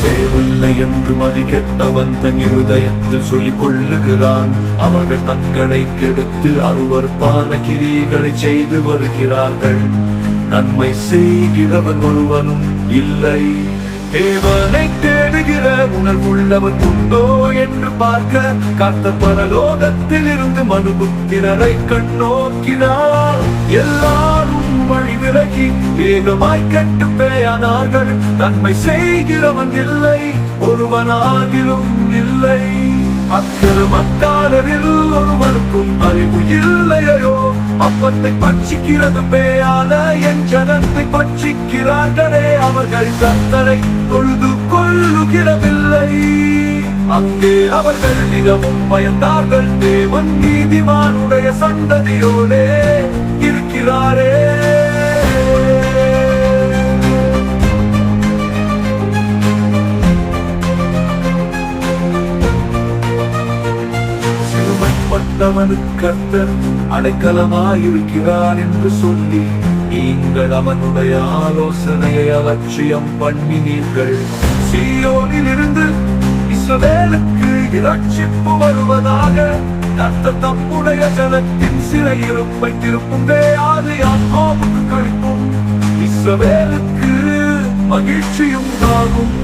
தேவையில்லை என்று மதிக்கெட்டவன் தன் இருதயத்தில் சொல்லிக் கொள்ளுகிறான். அவர்கள் தங்களை கெடுத்து அருவருப்பான கிரியைகளை செய்து வருகிறார்கள். நன்மை செய்கிறவன் ஒருவனும் இல்லை. தேவனை தேடுகிற உணர்வுள்ளவன் உண்டோ என்று பார்க்க கர்த்தர் பரலோகத்தில் இருந்து மனுபுத்திரரை கண்ணோக்கினார். எல்லாரும் வழி விலகி வேகமாய் கெட்டு பேயானார்கள். நன்மை செய்கிறவன் இல்லை, ஒருவனாகிலும் இல்லை. அக்கிரமக்காரரில் ஒருவருக்கும் அறிவு இல்லையோ? அப்பத்தை பட்சிக்கிறது பேயான என் ஜனத்தை பட்சிக்கிறார்களே. அவர்கள் கர்த்தரை தொழுது கொள்ளுகிறவில்லை. அங்கே அவர்கள் மிகவும் பயந்தார்கள். தேவன் நீதிமானுடைய சந்ததியோடே இருக்கிறாரே. கர்த்தர் அடைக்கலமாயிருக்கிறார் என்று சொல்லி நீங்கள் அவனுடைய ஆலோசனையை அலட்சியம் பண்ணினீர்கள். சீயோனில் இருந்து இஸ்ரவேலுக்கு இரட்சிப்பு வருவதாக கர்த்தர் தம்முடைய ஜனத்தின் சிறையிருப்பை திருப்பும். அது யாக்கோபுக்கு களிப்பும், இஸ்ரவேலுக்கு மகிழ்ச்சியும் ஆகும்.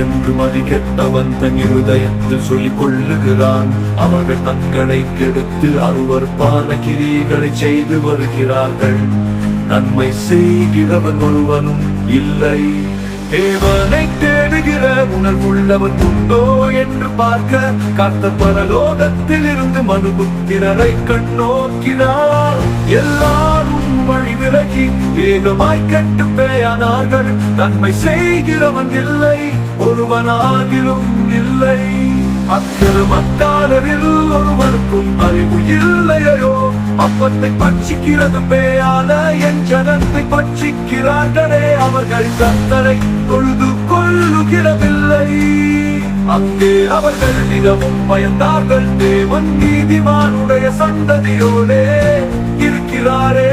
என்று மதிக்கெட்டவன் தன் இருதயத்தில் சொல்லிக் கொள்ளுகிறான். அவர்கள் தங்களை கெடுத்து அருவருப்பான கிரியைகளை செய்து வருகிறார்கள். நன்மை செய்கிறவன் ஒருவனும் இல்லை. தேவனை தேடுகிற உணர்வுள்ளவன் உண்டோ என்று பார்க்க கர்த்தர் பரலோகத்தில் இருந்து மனுபுத்திரரை கண்ணோக்கினார். எல்லாரும் வழி விலகி வேகமாய் கெட்டு பேயானார்கள். நன்மை செய்கிறவன் இல்லை, ஒருவனாகிலும் இல்லை. அக்கிரமக்காரரில் ஒருவருக்கும் அறிவு இல்லையோ? அப்பத்தை பட்சிக்கிறது பேயான என் ஜனத்தை பட்சிக்கிறார்களே. அவர்கள் கர்த்தரை தொழுது கொள்ளுகிறவில்லை. அங்கே அவர்கள் மிகவும் பயந்தார்கள். தேவன் நீதிமானுடைய சந்ததியோடே இருக்கிறாரே.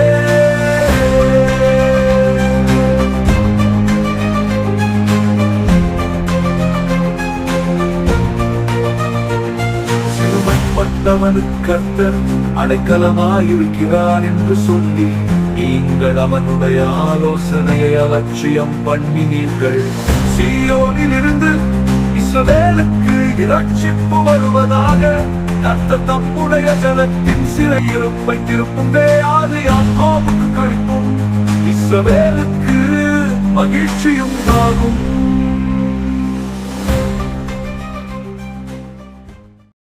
கர்த்தர் அடைக்கலமாயிருக்கிறார் என்று சொல்லி நீங்கள் அவனுடைய ஆலோசனையை அலட்சியம் பண்ணினீர்கள். சீயோனில் இருந்து இஸ்ரவேலுக்கு இரட்சிப்பு வருவதாக கர்த்தர் தம்முடைய ஜனத்தின் சிறையிருப்பை திருப்பும். அது யாக்கோபுக்கு களிப்பும், இஸ்ரவேலுக்கு மகிழ்ச்சியும் ஆகும்.